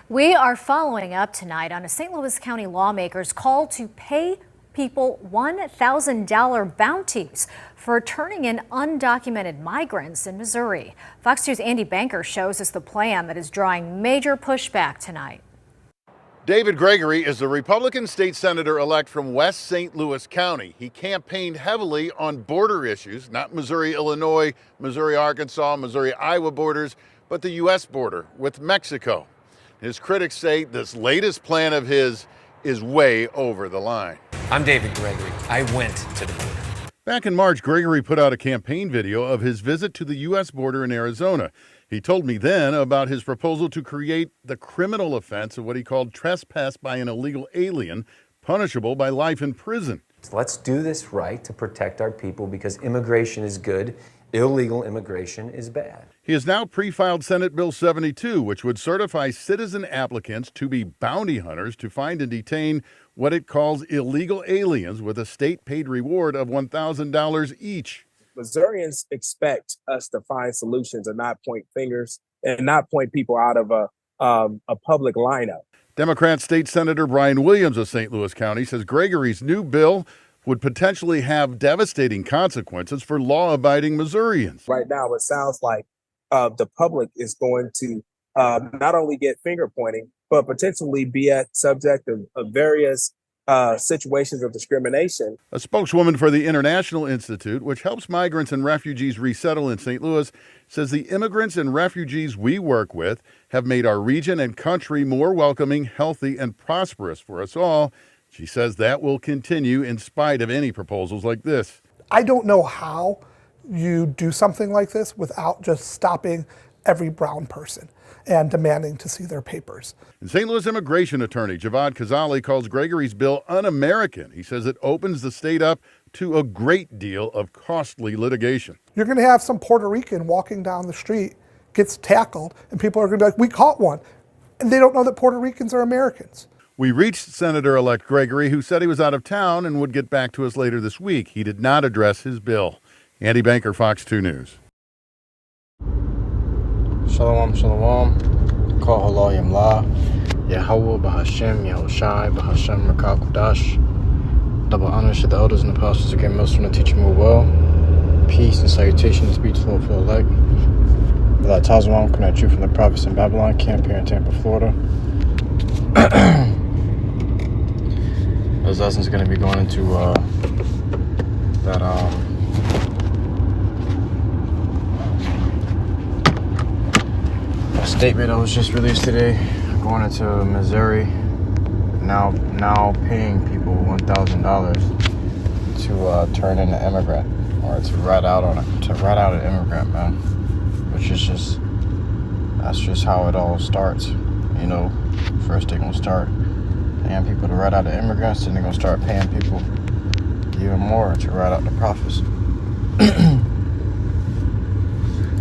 We are following up tonight on a St. Louis County lawmaker's call to pay people $1,000 bounties for turning in undocumented migrants in Missouri. Fox 2's Andy Banker shows us the plan that is drawing major pushback tonight. David Gregory is the Republican state senator-elect from West St. Louis County. He campaigned heavily on border issues, not Missouri-Illinois, Missouri-Arkansas, Missouri-Iowa borders, but the U.S. border with Mexico. His critics say this latest plan of his is way over the line. I'm David Gregory. I went to the border. Back in March, Gregory put out a campaign video of his visit to the U.S. border in Arizona. He told me then about his proposal to create the criminal offense of what he called trespass by an illegal alien, punishable by life in prison. Let's do this right to protect our people because immigration is good, illegal immigration is bad. He has now pre-filed Senate Bill 72, which would certify citizen applicants to be bounty hunters to find and detain what it calls illegal aliens with a state-paid reward of $1,000 each. Missourians expect us to find solutions and not point fingers and not point people out of a public lineup. Democrat State Senator Brian Williams of St. Louis County says Gregory's new bill would potentially have devastating consequences for law-abiding Missourians. Right now, it sounds like the public is going to not only get finger pointing, but potentially be at subject of various situations of discrimination. A spokeswoman for the International Institute, which helps migrants and refugees resettle in St. Louis, says the immigrants and refugees we work with have made our region and country more welcoming, healthy, and prosperous for us all. She says that will continue in spite of any proposals like this. I don't know how you do something like this without just stopping every brown person and demanding to see their papers. And St. Louis immigration attorney Javad Kazali calls Gregory's bill un-American. He says it opens the state up to a great deal of costly litigation. You're going to have some Puerto Rican walking down the street, gets tackled, and people are going to be like, we caught one. And they don't know that Puerto Ricans are Americans. We reached Senator-elect Gregory, who said he was out of town and would get back to us later this week. He did not address his bill. Andy Banker, Fox 2 News. Shalom, shalom. Call halal yamla. YAHAWAH, BAHASHAM, YAHAWASHI, BAHASHAM, Rakal. Double honor to the elders and apostles who gave most from the teaching move well. Peace and salutations be to the Lord for elect. Without Tazawam, coming at you from the prophets in Babylon, camp here in Tampa, Florida. Those lessons are going to be going into that a statement that was just released today, going into Missouri, now paying people $1,000 to turn in an immigrant or to rat out an immigrant, man. Which is that's just how it all starts, you know. First they're gonna start paying people to rat out the immigrants, then they're gonna start paying people even more to rat out the prophets.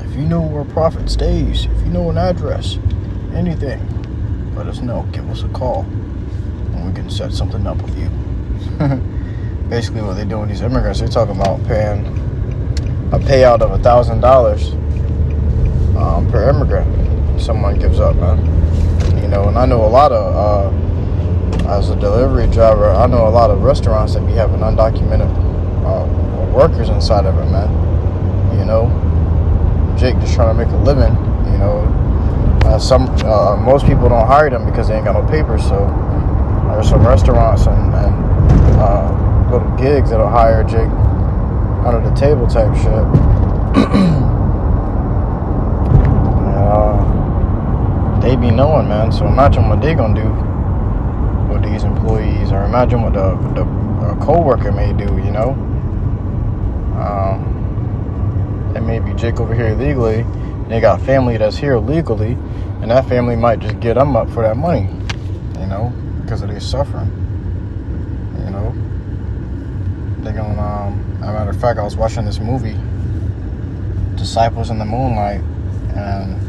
If you know where a prophet stays, if you know an address, anything, let us know. Give us a call, and we can set something up with you. Basically, what they do with these immigrants, they're talking about paying a payout of $1,000 per immigrant someone gives up, man. You know, and I know a lot of, as a delivery driver, I know a lot of restaurants that be having undocumented workers inside of it, man. You know, Jake just trying to make a living, you know. Most people don't hire them because they ain't got no papers, so there's some restaurants and little gigs that'll hire Jake under the table type shit. They be knowing, man, so imagine what they gonna do with these employees, or imagine what the co-worker may do, you know. It may be Jake over here illegally, and they got family that's here legally, and that family might just get them up for that money, you know, because of their suffering, you know. They gonna, as a matter of fact, I was watching this movie, Disciples in the Moonlight, and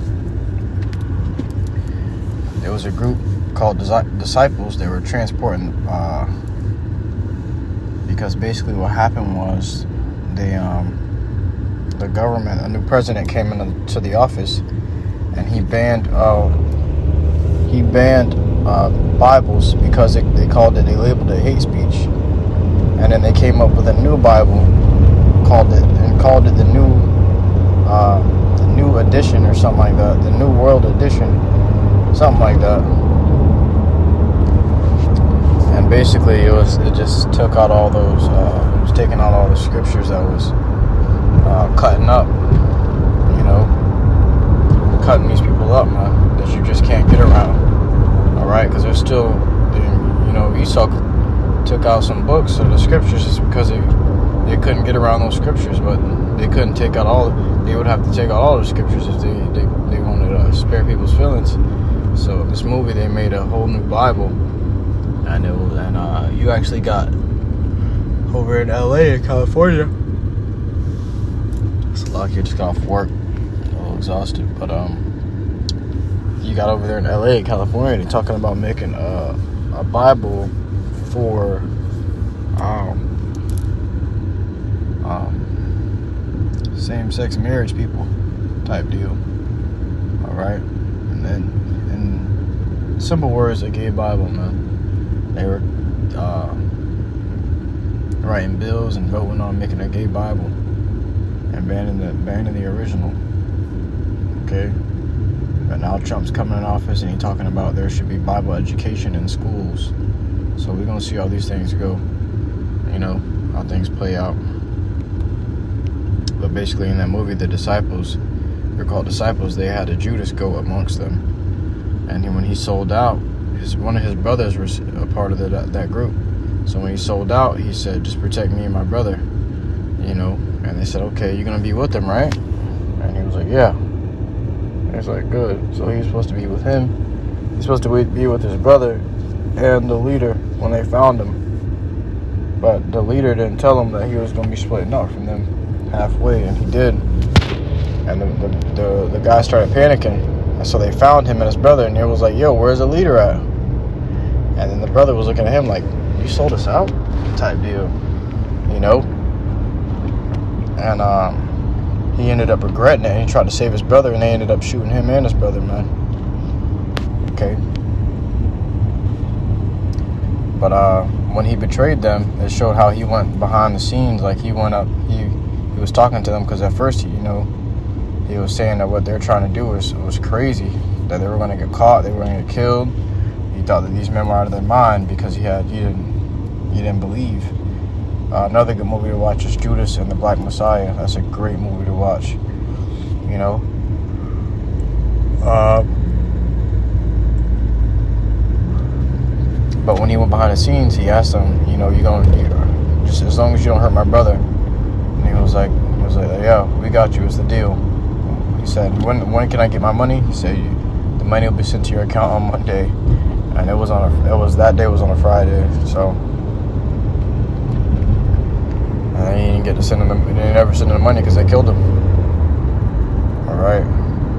there was a group called Disciples. They were transporting, because basically what happened was the government, a new president came into the office, and he banned he banned Bibles because they labeled it hate speech. And then they came up with a new Bible, called it the new edition or something like that, the New World Edition, something like that. And basically, it just took out all those, it was taking out all the scriptures that was cutting up, cutting these people up, man, that you just can't get around. All right, because there's still, Esau took out some books of the scriptures just because they couldn't get around those scriptures, but they couldn't take out all. They would have to take out all the scriptures if they wanted to spare people's feelings. So this movie, they made a whole new Bible, and you actually got over in LA in California. It's lucky I just got off work, a little exhausted, but you got over there in LA, California, they're talking about making a Bible for same-sex marriage people type deal. All right, and then in simple words, a gay Bible, man. They were writing bills and voting on making a gay Bible and banning the original. Okay, but now Trump's coming in office and he's talking about there should be Bible education in schools. So we're gonna see how these things go. How things play out. But basically, in that movie, the disciples, they're called disciples. They had a Judas go amongst them, and when he sold out, one of his brothers was a part of that group. So when he sold out, he said, "Just protect me and my brother," And they said, "Okay, you're gonna be with him, right?" And he was like, "Yeah." And he's like, "Good." So he's supposed to be with him. He's supposed to be with his brother and the leader when they found him. But the leader didn't tell him that he was going to be splitting up from them halfway, and he did. And the guy started panicking. And so they found him and his brother, and he was like, "Yo, where's the leader at?" And then the brother was looking at him like, "You sold us out?" type deal, And he ended up regretting it, and he tried to save his brother, and they ended up shooting him and his brother, man. Okay. But when he betrayed them, it showed how he went behind the scenes. Like he went up, he was talking to them because at first, he was saying that what they're trying to do was crazy, that they were going to get caught, they were going to get killed. He thought that these men were out of their mind because he didn't believe. Another good movie to watch is Judas and the Black Messiah. That's a great movie to watch. But when he went behind the scenes, he asked them, just as long as you don't hurt my brother. And he was like, "Yeah, we got you. It's the deal." He said, "When can I get my money?" He said, "The money will be sent to your account on Monday," and that day was on a Friday. So, and he didn't get to send him. They never sent him the money because they killed him. All right.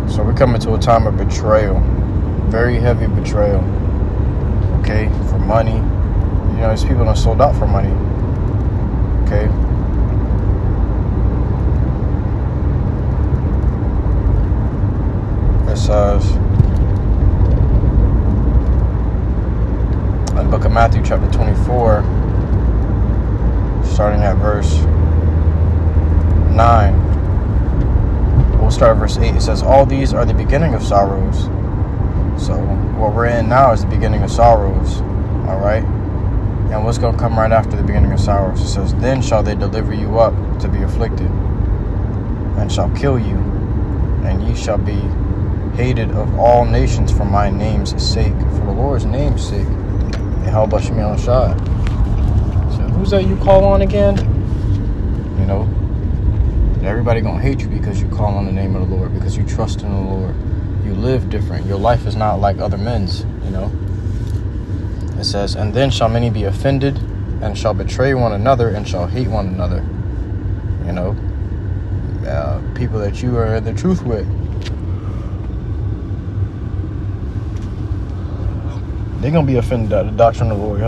So we're coming to a time of betrayal, very heavy betrayal. Okay, for money. There's people that sold out for money. Okay. It says in the book of Matthew, chapter 24, starting at verse 9. We'll start at verse 8. It says, "All these are the beginning of sorrows." So what we're in now is the beginning of sorrows, all right? And what's going to come right after the beginning of sorrows? It says, "Then shall they deliver you up to be afflicted, and shall kill you, and ye shall be hated of all nations for my name's sake." For the Lord's name's sake. YAHAWASHI. So who's that you call on again? Everybody going to hate you because you call on the name of the Lord, because you trust in the Lord. You live different. Your life is not like other men's, It says, "And then shall many be offended, and shall betray one another, and shall hate one another." People that you are in the truth with. They're going to be offended at the doctrine of the Lord.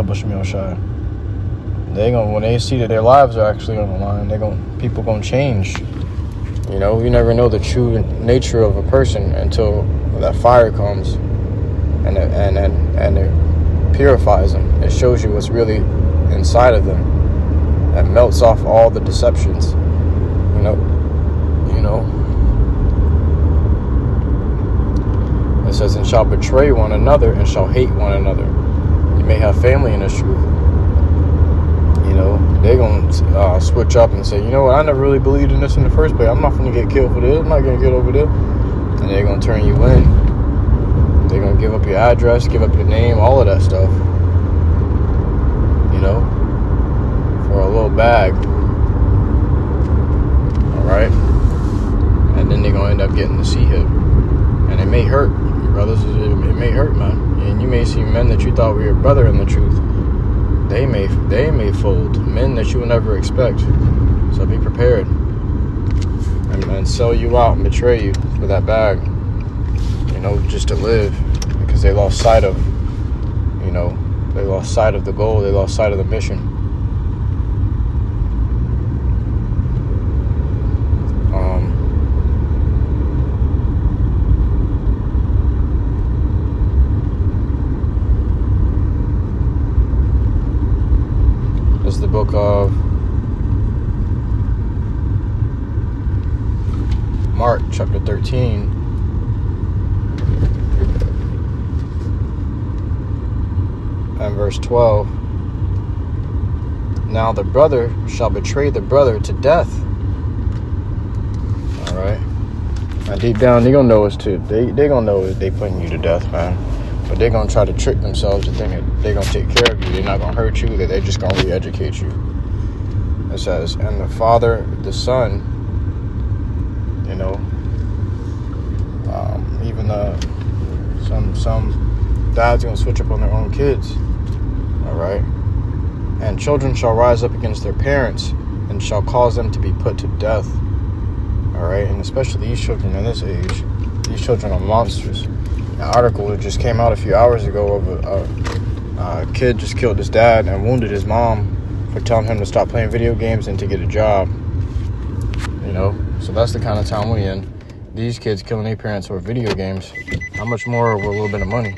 When they see that their lives are actually on the line, people going to change. You never know the true nature of a person until that fire comes and it purifies them. It shows you what's really inside of them. It melts off all the deceptions. You know. It says, and shall betray one another and shall hate one another. You may have family in this truth. You know, they're going to switch up and say, you know what, I never really believed in this in the first place. I'm not going to get killed for this. I'm not going to get over there. And they're going to turn you in. They're going to give up your address, give up your name, all of that stuff. You know, for a little bag. All right? And then they're going to end up getting the C-hip. And it may hurt, brothers. It may hurt, man. And you may see men that you thought were your brother in the truth. They may fold. Men that you would never expect. So be prepared. And sell you out and betray you for that bag. You know, just to live. Because they lost sight of, you know, they lost sight of the goal. They lost sight of the mission. Is the book of Mark, chapter 13, and verse 12. Now the brother shall betray the brother to death. All right. Now deep down, they're gonna know it's too. They gonna know they putting you to death, man. But they're going to try to trick themselves to think that they're going to take care of you. They're not going to hurt you. That they're just going to re-educate you. It says, and the father, the son, you know, even some dads going to switch up on their own kids. All right. And children shall rise up against their parents and shall cause them to be put to death. All right. And especially these children in this age, these children are monsters. An article that just came out a few hours ago of a kid just killed his dad and wounded his mom for telling him to stop playing video games and to get a job. You know, so that's the kind of time we're in. These kids killing their parents over video games. How much more over a little bit of money?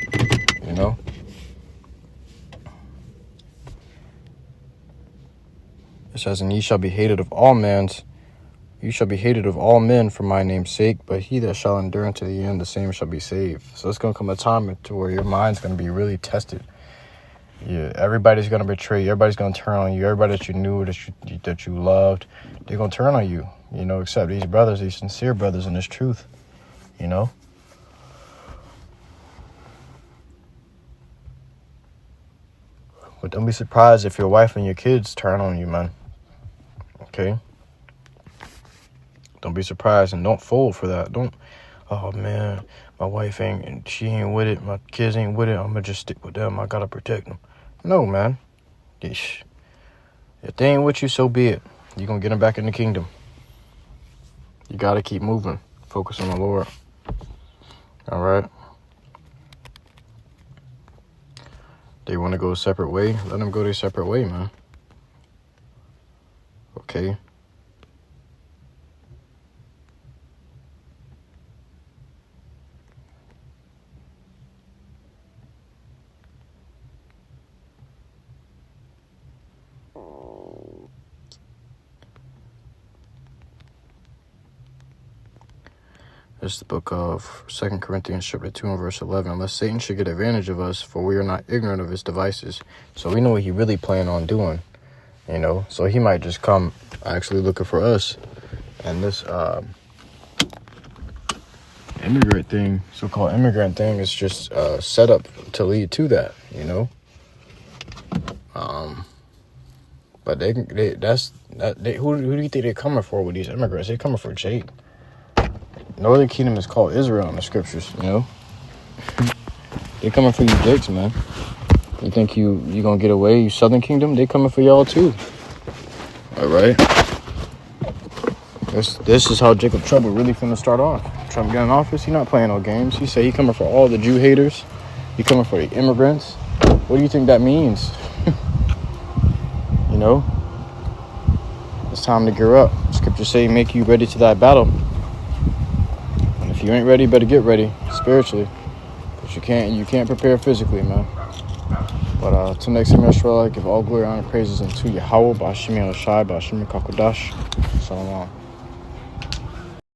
You know. It says, "And ye shall be hated of all men. You shall be hated of all men for my name's sake, but he that shall endure unto the end, the same shall be saved." So it's going to come a time to where your mind's going to be really tested. Yeah, everybody's going to betray you. Everybody's going to turn on you. Everybody that you knew, that you loved, they're going to turn on you. You know, except these brothers, these sincere brothers in this truth. You know. But don't be surprised if your wife and your kids turn on you, man. Okay? Don't be surprised and don't fold for that. Don't, oh man, my wife she ain't with it. My kids ain't with it. I'm going to just stick with them. I got to protect them. No, man. If they ain't with you, so be it. You're going to get them back in the kingdom. You got to keep moving. Focus on the Lord. All right. They want to go a separate way. Let them go their separate way, man. Okay. It's the book of 2 Corinthians chapter 2 and verse 11. Unless Satan should get advantage of us, for we are not ignorant of his devices. So we know what he really planned on doing, you know. So he might just come actually looking for us. And this so-called immigrant thing is just set up to lead to that, you know. But who do you think they're coming for with these immigrants? They're coming for Jake. Northern Kingdom is called Israel in the scriptures, you know. They coming for you Jakes, man. You think you gonna get away, you Southern Kingdom? They coming for y'all too. All right. This is how Jacob Trouble really finna start off. Trump getting in office, he not playing no games. He say he coming for all the Jew haters. He coming for the immigrants. What do you think that means? You know? It's time to gear up. Scripture say make you ready to that battle. If you ain't ready, better get ready spiritually. But you can't prepare physically, man. But till next time, Israel, give all glory, honor, praises unto Yahawah, BAHASHAM, YAHAWASHI, BAHASHAM, KAKODASH. Salam.